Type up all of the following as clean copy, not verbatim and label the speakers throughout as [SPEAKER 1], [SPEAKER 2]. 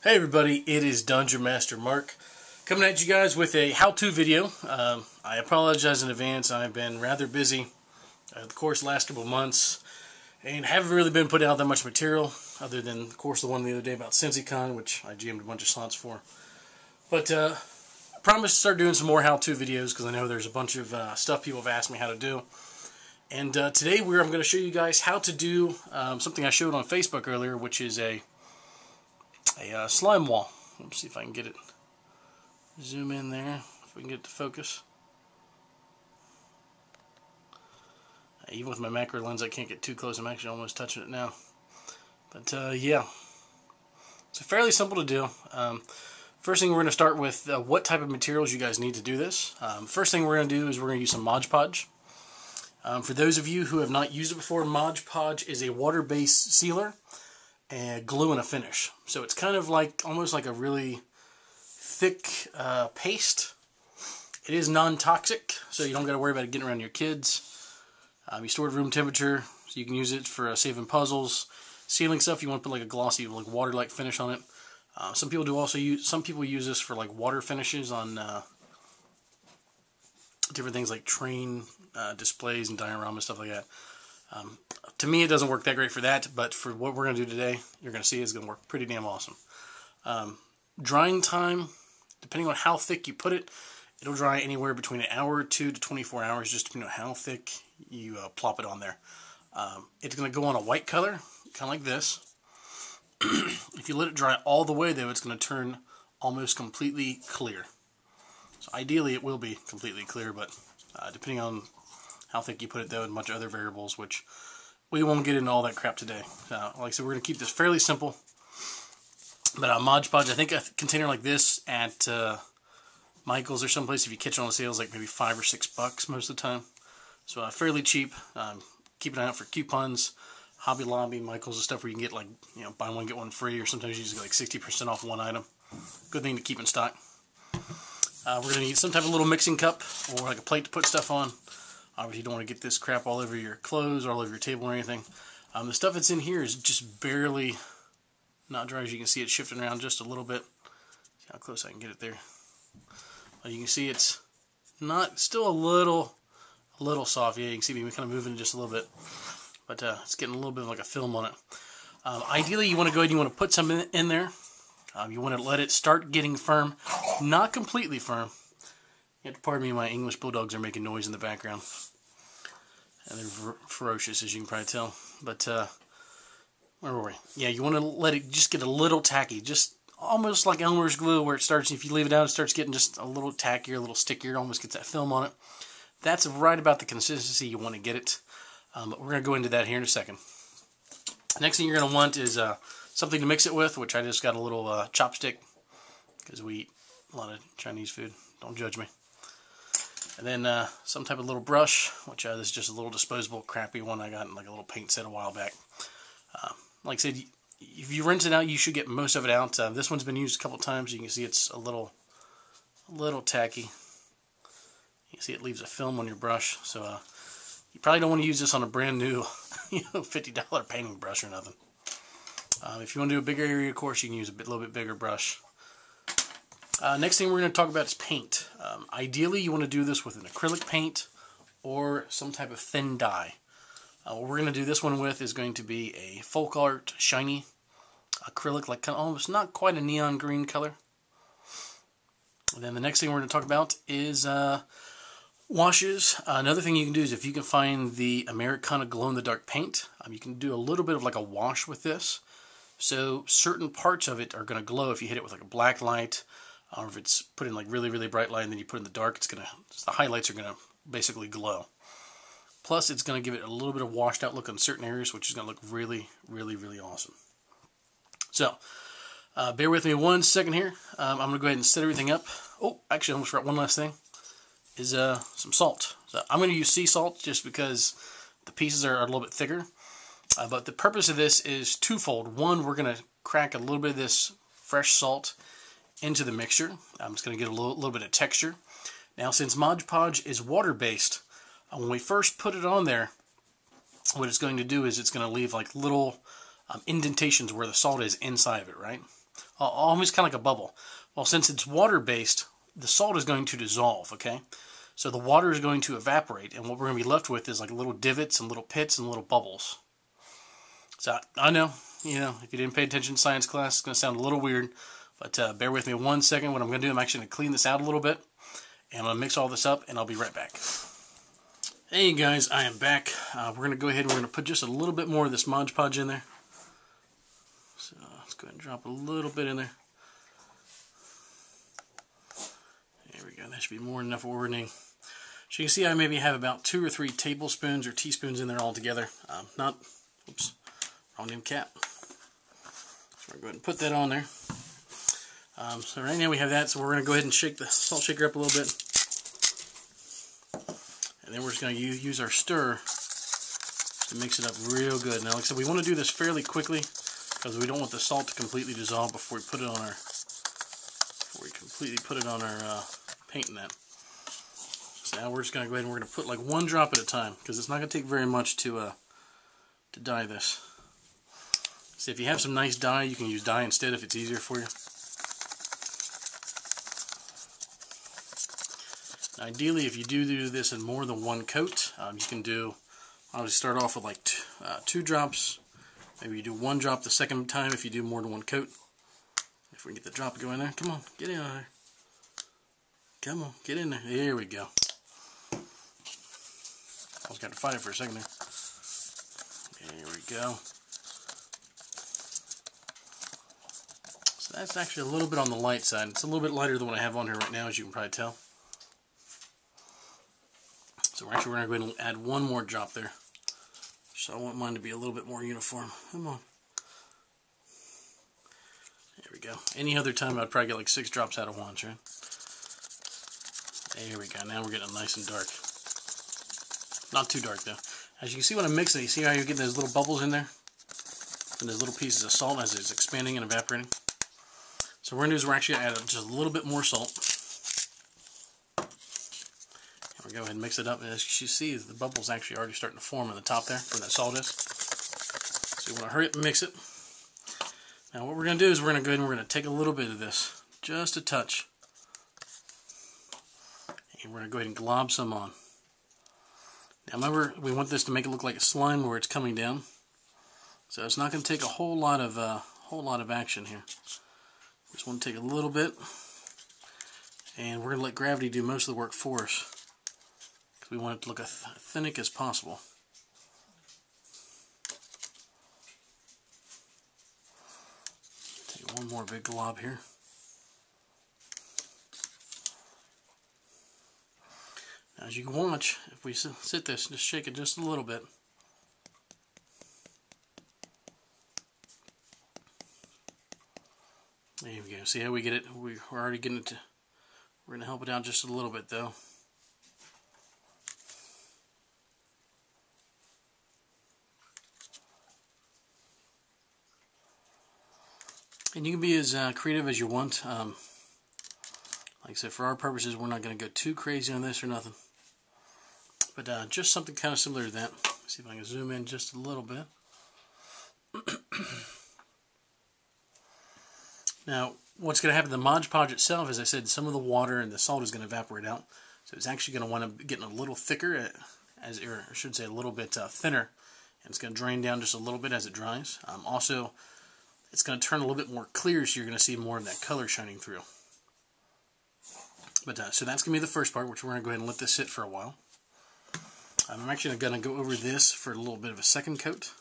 [SPEAKER 1] Hey everybody, it is Dungeon Master Mark coming at you guys with a how-to video. I apologize in advance. I've been rather busy the course the last couple of months and haven't really been putting out that much material other than, of course, the one the other day about SensiCon, which I GM'd a bunch of slots for. But I promise to start doing some more how-to videos because I know there's a bunch of stuff people have asked me how to do. And today I'm going to show you guys how to do something I showed on Facebook earlier, which is a slime wall. Let's see if I can get it. Zoom in there, if we can get it to focus. Even with my macro lens, I can't get too close. I'm actually almost touching it now. But yeah, it's fairly simple to do. First thing we're going to start with what type of materials you guys need to do this. First thing we're going to do is we're going to use some Mod Podge. For those of you who have not used it before, Mod Podge is a water-based sealer and glue and a finish. So it's kind of like almost like a really thick paste. It is non-toxic, so you don't got to worry about it getting around your kids. You store it at room temperature, so you can use it for saving puzzles, sealing stuff. You want to put like a glossy, like water-like finish on it. Some people do also use. Some people use this for like water finishes on different things like train displays and diorama stuff like that. To me, it doesn't work that great for that, but for what we're going to do today, you're going to see it's going to work pretty damn awesome. Drying time, depending on how thick you put it, it'll dry anywhere between an hour or 2 to 24 hours, just depending on how thick you plop it on there. It's going to go on a white color, kind of like this. If you let it dry all the way, though, it's going to turn almost completely clear. So ideally, it will be completely clear, but depending on how thick you put it, though, and a bunch of other variables, which we won't get into all that crap today. Like I said, we're going to keep this fairly simple. But Mod Podge, I think a container like this at Michael's or someplace, if you catch it on the sales, like maybe $5 or $6 most of the time. So fairly cheap. Keep an eye out for coupons. Hobby Lobby, Michael's, and stuff where you can get like, buy one get one free, or sometimes you just get like 60% off one item. Good thing to keep in stock. We're going to need some type of little mixing cup or like a plate to put stuff on. Obviously, you don't want to get this crap all over your clothes or all over your table or anything. The stuff that's in here is just barely not dry. As you can see, it's shifting around just a little bit. See how close I can get it there. You can see it's not still a little soft. Yeah, you can see me kind of moving it just a little bit, but it's getting a little bit of like a film on it. Ideally, you want to go ahead and you want to put some in there. You want to let it start getting firm, not completely firm. You have to pardon me, my English bulldogs are making noise in the background. And they're ferocious, as you can probably tell. But, where were we? Yeah, you want to let it just get a little tacky. Just almost like Elmer's glue, where it starts, if you leave it out, it starts getting just a little tackier, a little stickier. It almost gets that film on it. That's right about the consistency you want to get it. But we're going to go into that here in a second. Next thing you're going to want is something to mix it with, which I just got a little chopstick, because we eat a lot of Chinese food. Don't judge me. And then some type of little brush, which this is just a little disposable crappy one I got in like a little paint set a while back. Like I said, if you rinse it out, you should get most of it out. This one's been used a couple times. You can see it's a little tacky. You can see it leaves a film on your brush. So you probably don't want to use this on a brand new $50 painting brush or nothing. If you want to do a bigger area, of course, you can use a little bit bigger brush. Next thing we're going to talk about is paint. Ideally, you want to do this with an acrylic paint or some type of thin dye. What we're going to do this one with is going to be a Folk Art shiny acrylic, like kind of almost not quite a neon green color. And then the next thing we're going to talk about is washes. Another thing you can do is if you can find the Americana glow-in-the-dark paint, you can do a little bit of like a wash with this. So certain parts of it are going to glow if you hit it with like a black light. Or if it's put in like really, really bright light and then you put it in the dark, the highlights are going to basically glow. Plus, it's going to give it a little bit of washed out look on certain areas, which is going to look really, really, really awesome. So, bear with me 1 second here. I'm going to go ahead and set everything up. Oh, actually, I almost forgot one last thing. Is some salt. So I'm going to use sea salt just because the pieces are a little bit thicker. But the purpose of this is twofold. One, we're going to crack a little bit of this fresh salt into the mixture. I'm just going to get a little bit of texture. Now, since Mod Podge is water-based, when we first put it on there, what it's going to do is it's going to leave like little indentations where the salt is inside of it, right? almost kind of like a bubble. Well, since it's water-based, the salt is going to dissolve, okay? So the water is going to evaporate, and what we're going to be left with is like little divots and little pits and little bubbles. So I know, if you didn't pay attention in science class, it's going to sound a little weird, but bear with me 1 second. What I'm going to do, I'm actually going to clean this out a little bit, and I'm going to mix all this up, and I'll be right back. Hey guys, I am back. We're going to go ahead and we're going to put just a little bit more of this Mod Podge in there. So let's go ahead and drop a little bit in there. There we go. That should be more than enough for what we're needing. So you can see I maybe have about 2 or 3 tablespoons or teaspoons in there all together. Oops, wrong name cap. So we're going to go ahead and put that on there. So right now we have that, so we're going to go ahead and shake the salt shaker up a little bit. And then we're just going to use our stir to mix it up real good. Now, like I said, we want to do this fairly quickly because we don't want the salt to completely dissolve before we put it on our paint in that. So now we're just going to go ahead and we're going to put like 1 drop at a time because it's not going to take very much to dye this. So if you have some nice dye, you can use dye instead if it's easier for you. Ideally, if you do this in more than 1 coat, you can do, I'll just start off with like 2 drops. Maybe you do 1 drop the second time if you do more than 1 coat. If we can get the drop going there. Come on, get in there. Come on, get in there. There we go. I was got to fight it for a second there. There we go. So that's actually a little bit on the light side. It's a little bit lighter than what I have on here right now, as you can probably tell. So we're going to go ahead and add 1 more drop there. So I want mine to be a little bit more uniform. Come on. There we go. Any other time I'd probably get like 6 drops out of once, right? There we go. Now we're getting it nice and dark. Not too dark though. As you can see when I'm mixing it, you see how you're getting those little bubbles in there? And those little pieces of salt as it's expanding and evaporating. So what we're going to do is we're actually going to add just a little bit more salt. We'll go ahead and mix it up, and as you see, the bubbles actually already starting to form on the top there where that salt is. So you want to hurry up and mix it. Now what we're going to do is we're going to go ahead and we're going to take a little bit of this, just a touch, and we're going to go ahead and glob some on. Now remember, we want this to make it look like a slime where it's coming down, so it's not going to take a whole lot of action here. Just want to take a little bit, and we're going to let gravity do most of the work for us. We want it to look as authentic as possible. Take 1 more big glob here. Now, as you can watch, if we sit this, just shake it just a little bit. There we go. See how we get it? We're already getting it. We're going to help it out just a little bit, though. And you can be as creative as you want. Like I said, for our purposes, we're not going to go too crazy on this or nothing. But just something kind of similar to that. Let's see if I can zoom in just a little bit. Now, what's going to happen to the Mod Podge itself, as I said, some of the water and the salt is going to evaporate out. So it's actually going to wind up getting a little thicker, or I should say a little bit thinner. And it's going to drain down just a little bit as it dries. Also, it's going to turn a little bit more clear, so you're going to see more of that color shining through. But so that's going to be the first part, which we're going to go ahead and let this sit for a while. I'm actually going to go over this for a little bit of a second coat.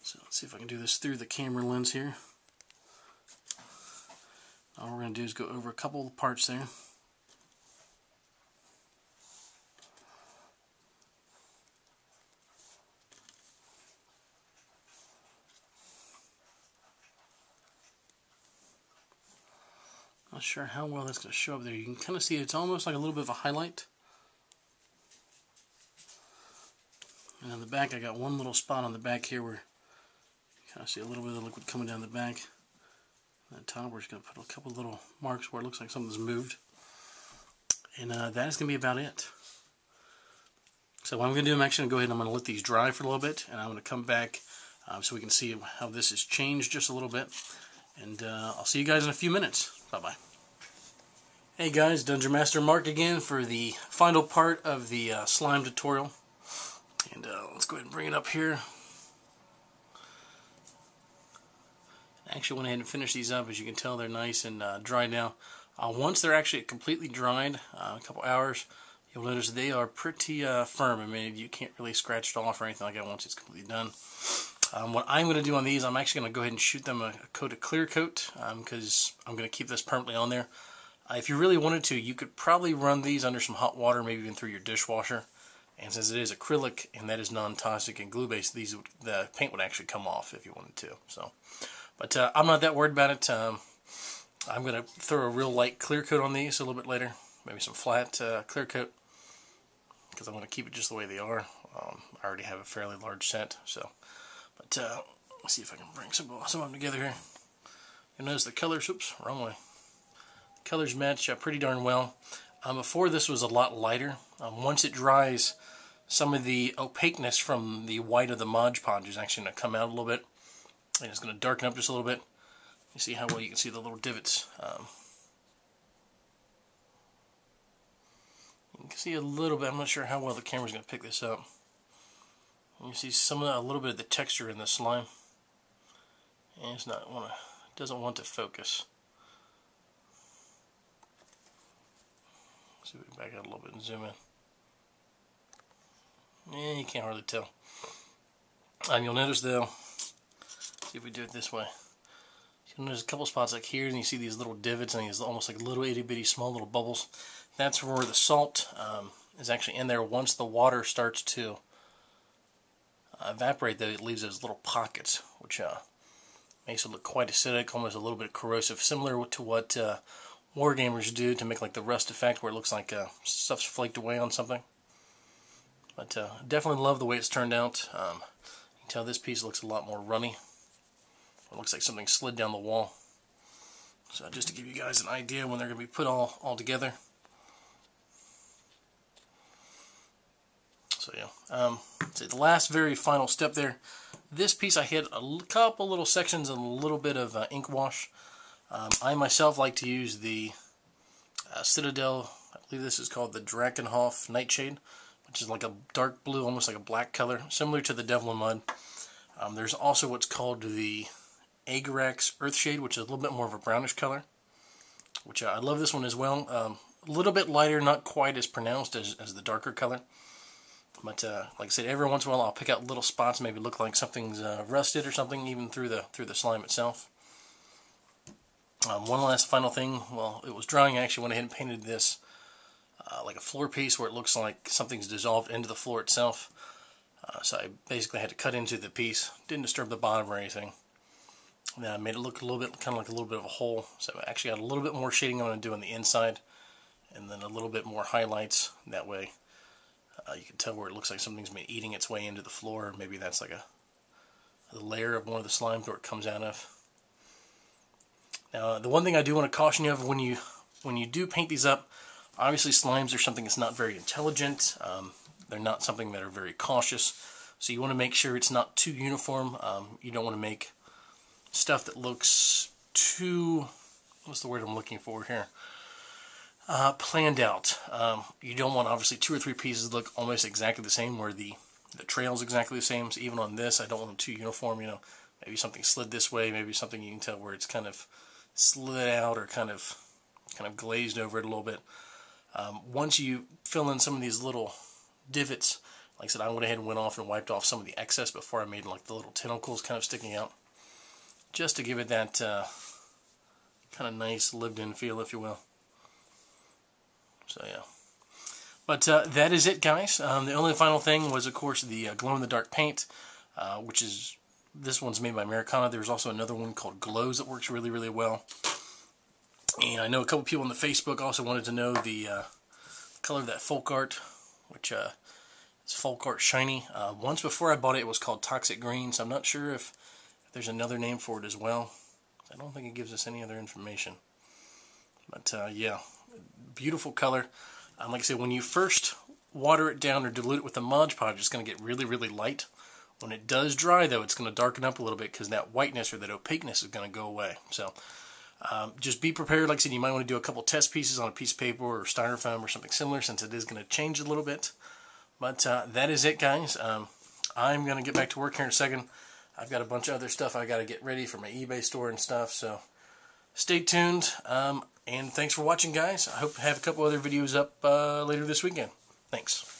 [SPEAKER 1] So let's see if I can do this through the camera lens here. All we're going to do is go over a couple of parts there. Not sure how well that's going to show up there. You can kind of see it's almost like a little bit of a highlight. And on the back, I got 1 little spot on the back here where you kind of see a little bit of liquid coming down the back. And at the top, we're just going to put a couple little marks where it looks like something's moved. And that is going to be about it. So what I'm going to do, I'm actually going to go ahead and I'm going to let these dry for a little bit. And I'm going to come back so we can see how this has changed just a little bit. And I'll see you guys in a few minutes. Bye-bye. Hey guys, Dungeon Master Mark again for the final part of the slime tutorial. And let's go ahead and bring it up here. I actually went ahead and finished these up. As you can tell, they're nice and dry now. Once they're actually completely dried, a couple hours, you'll notice they are pretty firm. I mean, you can't really scratch it off or anything like that once it's completely done. What I'm going to do on these, I'm actually going to go ahead and shoot them a coat of clear coat because I'm going to keep this permanently on there. If you really wanted to, you could probably run these under some hot water, maybe even through your dishwasher. And since it is acrylic and that is non-toxic and glue-based, the paint would actually come off if you wanted to. So, but I'm not that worried about it. I'm going to throw a real light clear coat on these a little bit later. Maybe some flat clear coat because I'm going to keep it just the way they are. I already have a fairly large set, so. But let's see if I can bring some of them together here. You notice the colors, oops, wrong way. The colors match pretty darn well. Before this was a lot lighter. Once it dries, some of the opaqueness from the white of the Mod Podge is actually going to come out a little bit. And it's going to darken up just a little bit. You see how well you can see the little divots. You can see a little bit. I'm not sure how well the camera's going to pick this up. You see a little bit of the texture in the slime. And it doesn't want to focus. See if we can back out a little bit and zoom in. Yeah, you can't hardly tell. And you'll notice though, see if we do it this way. You'll notice a couple spots like here, and you see these little divots and these almost like little itty bitty small little bubbles. That's where the salt is actually in there. Once the water starts to evaporate, though, it leaves those little pockets, which makes it look quite acidic, almost a little bit corrosive, similar to what wargamers do to make like the rust effect, where it looks like stuff's flaked away on something. But definitely love the way it's turned out. You can tell this piece looks a lot more runny. It looks like something slid down the wall. So just to give you guys an idea when they're going to be put all together. So yeah, so the last very final step there. This piece I hit a couple little sections and a little bit of ink wash. I myself like to use the Citadel, I believe this is called the Drakenhof Nightshade, which is like a dark blue, almost like a black color, similar to the Devil in Mud. There's also what's called the Agrax Earthshade, which is a little bit more of a brownish color, which I love this one as well. A little bit lighter, not quite as pronounced as the darker color. But like I said, every once in a while I'll pick out little spots, maybe look like something's rusted or something, even through the slime itself. One last final thing, while it was drying, I actually went ahead and painted this like a floor piece where it looks like something's dissolved into the floor itself. So I basically had to cut into the piece, didn't disturb the bottom or anything. And then I made it look a little bit, kind of like a little bit of a hole. So I actually got a little bit more shading I'm going to do on the inside, and then a little bit more highlights. That way you can tell where it looks like something's been eating its way into the floor. Or maybe that's like a layer of one of the slimes where it comes out of. Now, the one thing I do want to caution you of when you do paint these up, obviously slimes are something that's not very intelligent. They're not something that are very cautious. So you want to make sure it's not too uniform. You don't want to make stuff that looks too, what's the word I'm looking for here? Planned out. You don't want obviously 2 or 3 pieces to look almost exactly the same, where the trail's exactly the same. So even on this, I don't want them too uniform. You know, maybe something slid this way, maybe something you can tell where it's kind of slid out or kind of glazed over it a little bit. Once you fill in some of these little divots, like I said, I went ahead and went off and wiped off some of the excess before I made like the little tentacles kind of sticking out, just to give it that kind of nice lived-in feel, if you will. So yeah, but that is it, guys. The only final thing was, of course, the glow-in-the-dark paint, which is, this one's made by Americana. There's also another one called Glows that works really, really well. And I know a couple people on the Facebook also wanted to know the color of that folk art, which is folk art shiny. Once before I bought it, it was called Toxic Green, so I'm not sure if there's another name for it as well. I don't think it gives us any other information. But yeah, beautiful color. Like I said, when you first water it down or dilute it with the Mod Podge, it's going to get really, really light. When it does dry, though, it's going to darken up a little bit because that whiteness or that opaqueness is going to go away. So just be prepared. Like I said, you might want to do a couple test pieces on a piece of paper or styrofoam or something similar, since it is going to change a little bit. But that is it, guys. I'm going to get back to work here in a second. I've got a bunch of other stuff I got to get ready for my eBay store and stuff, so stay tuned. And thanks for watching, guys. I hope to have a couple other videos up later this weekend. Thanks.